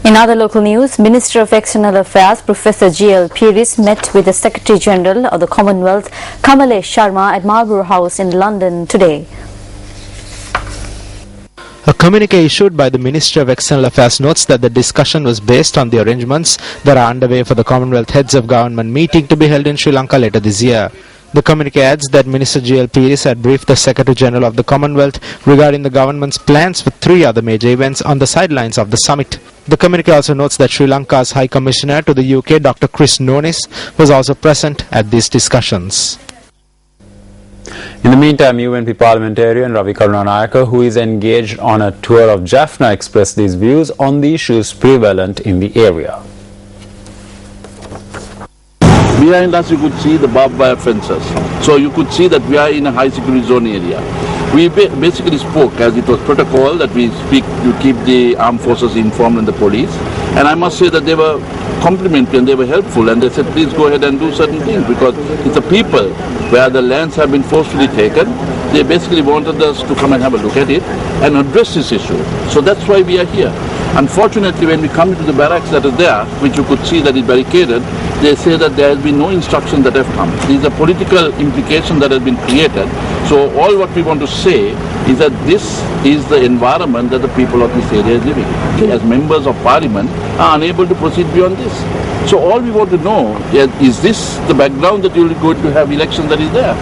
In other local news, Minister of External Affairs Professor G.L. Pieris met with the Secretary General of the Commonwealth Kamalesh Sharma at Marlborough House in London today. A communique issued by the Ministry of External Affairs notes that the discussion was based on the arrangements that are underway for the Commonwealth Heads of Government meeting to be held in Sri Lanka later this year. The communique adds that Minister G.L. Pieris had briefed the Secretary General of the Commonwealth regarding the government's plans for 3 other major events on the sidelines of the summit. The communique also notes that Sri Lanka's High Commissioner to the UK, Dr. Chris Nonis, was also present at these discussions. In the meantime, UNP parliamentarian Ravi Karunanayake, who is engaged on a tour of Jaffna, expressed these views on the issues prevalent in the area. Behind us you could see the barbed wire fences. So you could see that we are in a high security zone area. We basically spoke, as it was protocol, that we speak to keep the armed forces informed and the police. And I must say that they were complimentary and they were helpful, and they said please go ahead and do certain things, because it's the people where the lands have been forcefully taken. They basically wanted us to come and have a look at it and address this issue. So that's why we are here. Unfortunately, when we come into the barracks that is there, which you could see that is barricaded, they say that there has been no instruction that have come. These are political implications that have been created. So all what we want to say is that this is the environment that the people of this area is living. As members of parliament are unable to proceed beyond this. So all we want to know is this the background that you are going to have election that is there.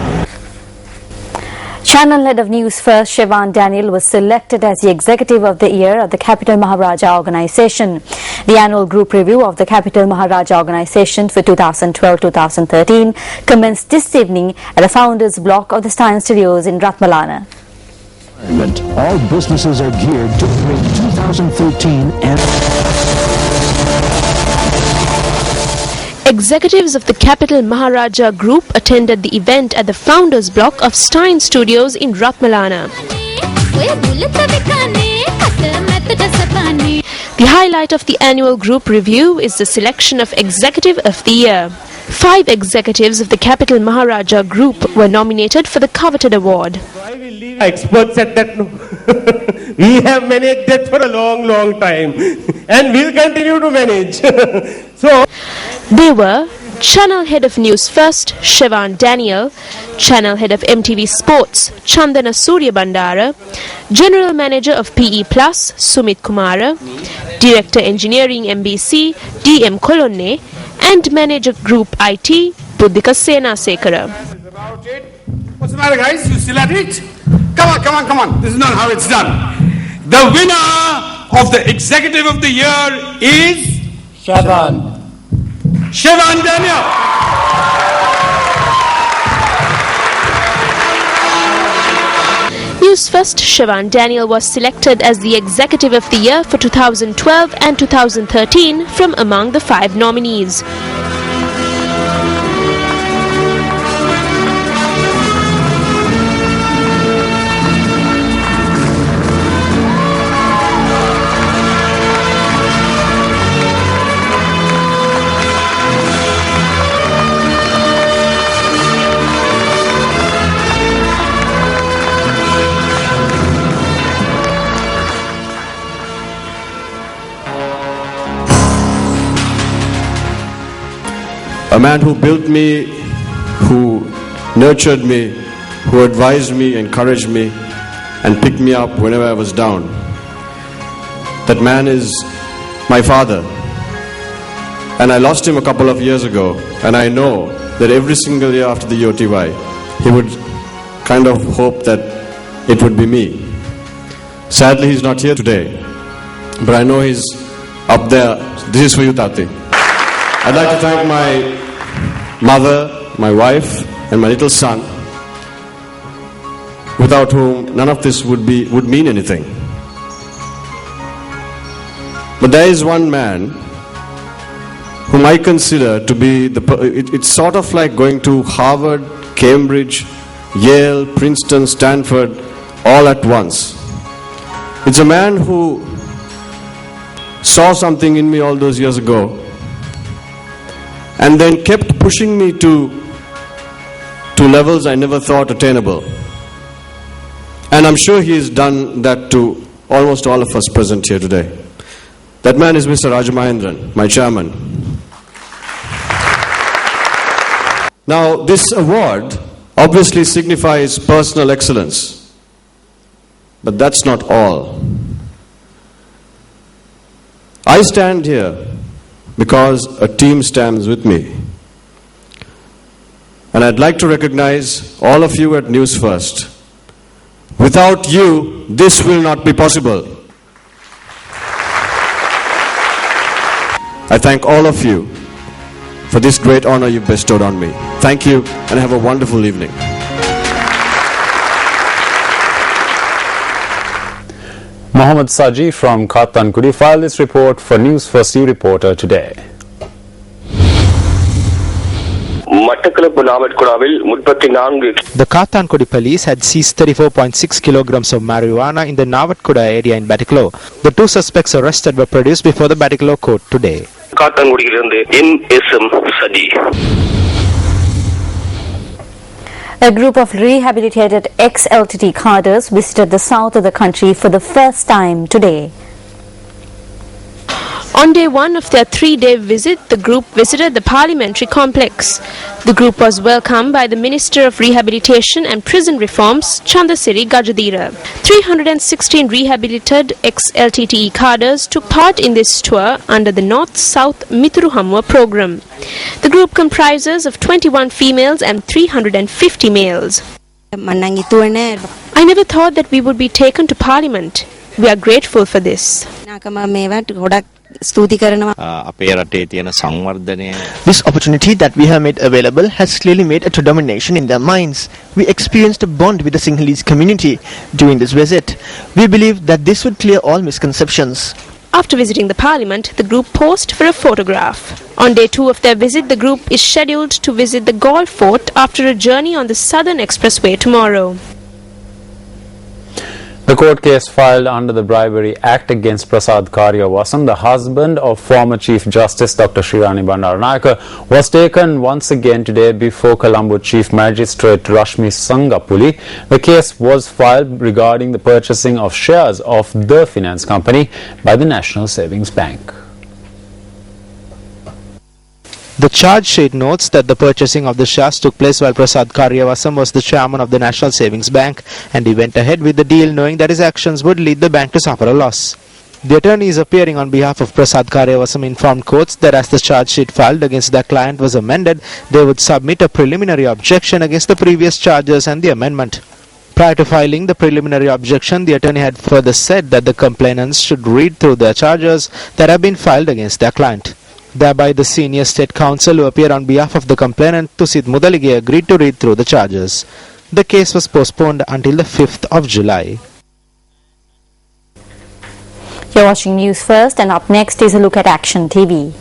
Channel Head of News First, Shevan Daniel, was selected as the Executive of the Year of the Capital Maharaja Organisation. The annual group review of the Capital Maharaja Organisation for 2012-2013 commenced this evening at the Founders Block of the Stein Studios in Ratmalana. All businesses are geared to bring 2013 and... Executives of the Capital Maharaja Group attended the event at the Founders Block of Stein Studios in Ratmalana. The highlight of the annual group review is the selection of Executive of the Year. 5 executives of the Capital Maharaja Group were nominated for the coveted award. I will leave experts at that. We have managed that for a long time and we'll continue to manage. So they were Channel Head of News First, Shevan Daniel, Channel Head of MTV Sports, Chandana Surya Bandara, General Manager of PE Plus, Sumit Kumara, Director Engineering MBC, DM Kolonne, and Manager Group IT, Buddhika Sena Sekara. What's the matter, guys? You still at it? Come on. This is not how it's done. The winner of the Executive of the Year is... Shevan Daniel. News First, Shevan Daniel was selected as the Executive of the Year for 2012 and 2013 from among the 5 nominees. A man who built me, who nurtured me, who advised me, encouraged me, and picked me up whenever I was down. That man is my father. And I lost him a couple of years ago, and I know that every single year after the OTY, he would kind of hope that it would be me. Sadly, he's not here today, but I know he's up there. This is for you, Tati. I'd like to thank my mother, my wife, and my little son, without whom none of this would mean anything. But there is one man whom I consider to be it's sort of like going to Harvard, Cambridge, Yale, Princeton, Stanford, all at once. It's a man who saw something in me all those years ago and then kept pushing me to levels I never thought attainable. And I'm sure he has done that to almost all of us present here today. That man is Mr. Rajamahendran, my chairman. Now, this award obviously signifies personal excellence, but that's not all. I stand here because a team stands with me. And I'd like to recognize all of you at News First. Without you, this will not be possible. I thank all of you for this great honor you've bestowed on me. Thank you and have a wonderful evening. Mohammed Saji from Kathankudi filed this report for News First U Reporter today. The Kathankudi police had seized 34.6 kilograms of marijuana in the Navatkuda area in Batiklo. The two suspects arrested were produced before the Batiklo court today. A group of rehabilitated ex-LTT cadres visited the south of the country for the first time today. On day one of their three-day visit, the group visited the parliamentary complex. The group was welcomed by the Minister of Rehabilitation and Prison Reforms, Chandasiri Gajadira. 316 rehabilitated ex-LTTE cadres took part in this tour under the North-South Mithuru program. The group comprises of 21 females and 350 males. I never thought that we would be taken to Parliament. We are grateful for this. This opportunity that we have made available has clearly made a predomination in their minds. We experienced a bond with the Sinhalese community during this visit. We believe that this would clear all misconceptions. After visiting the parliament, the group posed for a photograph. On day two of their visit, the group is scheduled to visit the Galle Fort after a journey on the Southern Expressway tomorrow. The court case filed under the Bribery Act against Prasad Karyavasam, the husband of former Chief Justice Dr. Shirani Bandaranayake, was taken once again today before Colombo Chief Magistrate Rashmi Sangapuli. The case was filed regarding the purchasing of shares of the finance company by the National Savings Bank. The charge sheet notes that the purchasing of the shares took place while Prasad Karyavasam was the chairman of the National Savings Bank, and he went ahead with the deal knowing that his actions would lead the bank to suffer a loss. The attorneys appearing on behalf of Prasad Karyavasam informed courts that as the charge sheet filed against their client was amended, they would submit a preliminary objection against the previous charges and the amendment. Prior to filing the preliminary objection, the attorney had further said that the complainants should read through their charges that have been filed against their client. Thereby, the senior state counsel who appeared on behalf of the complainant, Tusit Mudalige, agreed to read through the charges. The case was postponed until the 5th of July. You're watching News First, and up next is a look at Action TV.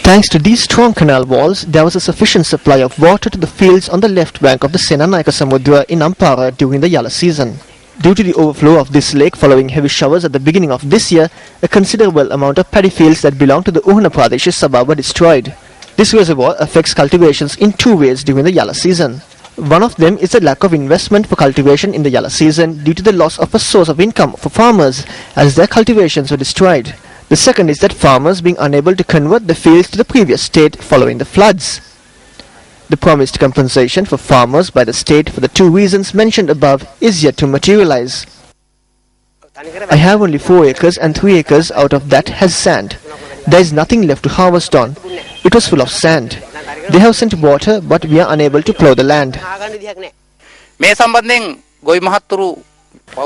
Thanks to these strong canal walls, there was a sufficient supply of water to the fields on the left bank of the Senanayaka Samudra in Ampara during the Yala season. Due to the overflow of this lake following heavy showers at the beginning of this year, a considerable amount of paddy fields that belong to the Uhana Pradesh Sabha were destroyed. This reservoir affects cultivations in two ways during the Yala season. One of them is the lack of investment for cultivation in the Yala season due to the loss of a source of income for farmers as their cultivations were destroyed. The second is that farmers being unable to convert the fields to the previous state following the floods. The promised compensation for farmers by the state for the two reasons mentioned above is yet to materialize. I have only 4 acres and 3 acres out of that has sand. There is nothing left to harvest on. It was full of sand. They have sent water, but we are unable to plough the land.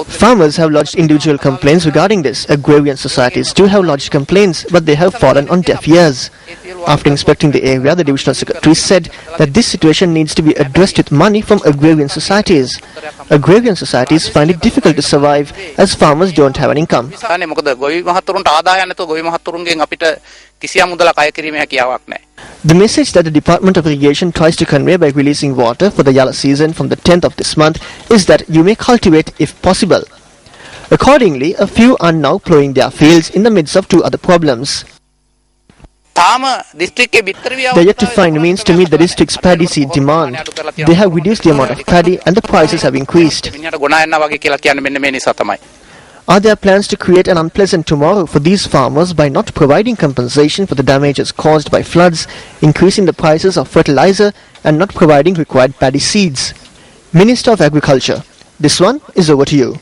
Farmers have lodged individual complaints regarding this. Agrarian societies too have lodged complaints, but they have fallen on deaf ears. After inspecting the area, the divisional secretary said that this situation needs to be addressed with money from agrarian societies. Agrarian societies find it difficult to survive as farmers don't have an income. The message that the Department of Irrigation tries to convey by releasing water for the Yala season from the 10th of this month is that you may cultivate if possible. Accordingly, a few are now ploughing their fields in the midst of 2 other problems. They are yet to find means to meet the district's paddy seed demand. They have reduced the amount of paddy and the prices have increased. Are there plans to create an unpleasant tomorrow for these farmers by not providing compensation for the damages caused by floods, increasing the prices of fertilizer and not providing required paddy seeds? Minister of Agriculture, this one is over to you.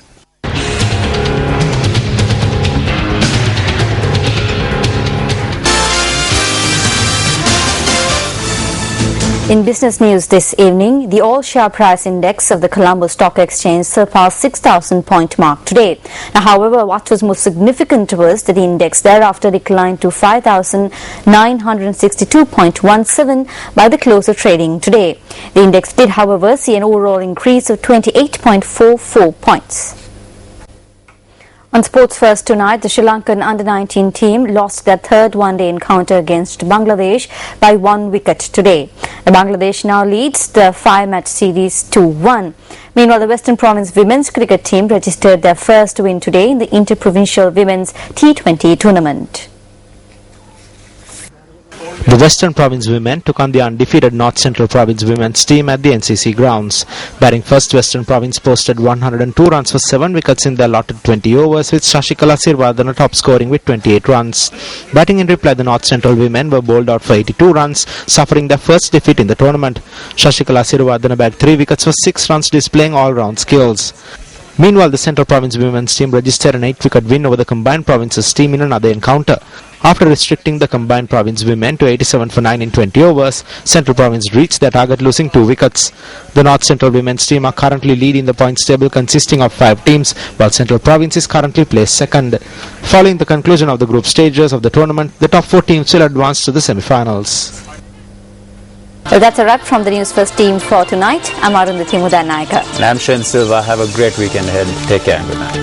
In business news this evening, the all-share price index of the Colombo Stock Exchange surpassed 6,000 point mark today. Now, however, what was most significant was that the index thereafter declined to 5,962.17 by the close of trading today. The index did, however, see an overall increase of 28.44 points. On Sports First tonight, the Sri Lankan under-19 team lost their third one-day encounter against Bangladesh by 1 wicket today. The Bangladesh now leads the 5-match series 2-1. Meanwhile, the Western Province women's cricket team registered their first win today in the Inter-Provincial Women's T20 tournament. The Western Province women took on the undefeated North Central Province women's team at the NCC grounds. Batting first, Western Province posted 102 runs for 7 wickets in their allotted 20 overs, with Shashikala Sirvardhana top scoring with 28 runs. Batting in reply, the North Central women were bowled out for 82 runs, suffering their first defeat in the tournament. Shashikala Sirvardhana bagged 3 wickets for 6 runs, displaying all-round skills. Meanwhile, the Central Province women's team registered an 8-wicket win over the Combined Provinces team in another encounter. After restricting the Combined Province women to 87 for 9 in 20 overs, Central Province reached their target, losing 2 wickets. The North Central women's team are currently leading the points table, consisting of 5 teams, while Central Province is currently placed second. Following the conclusion of the group stages of the tournament, the top 4 teams will advance to the semi-finals. Well, that's a wrap from the News First team for tonight. I'm Arundhati Mudanayaka. And I'm Shen Silva. Have a great weekend ahead. Take care and good night.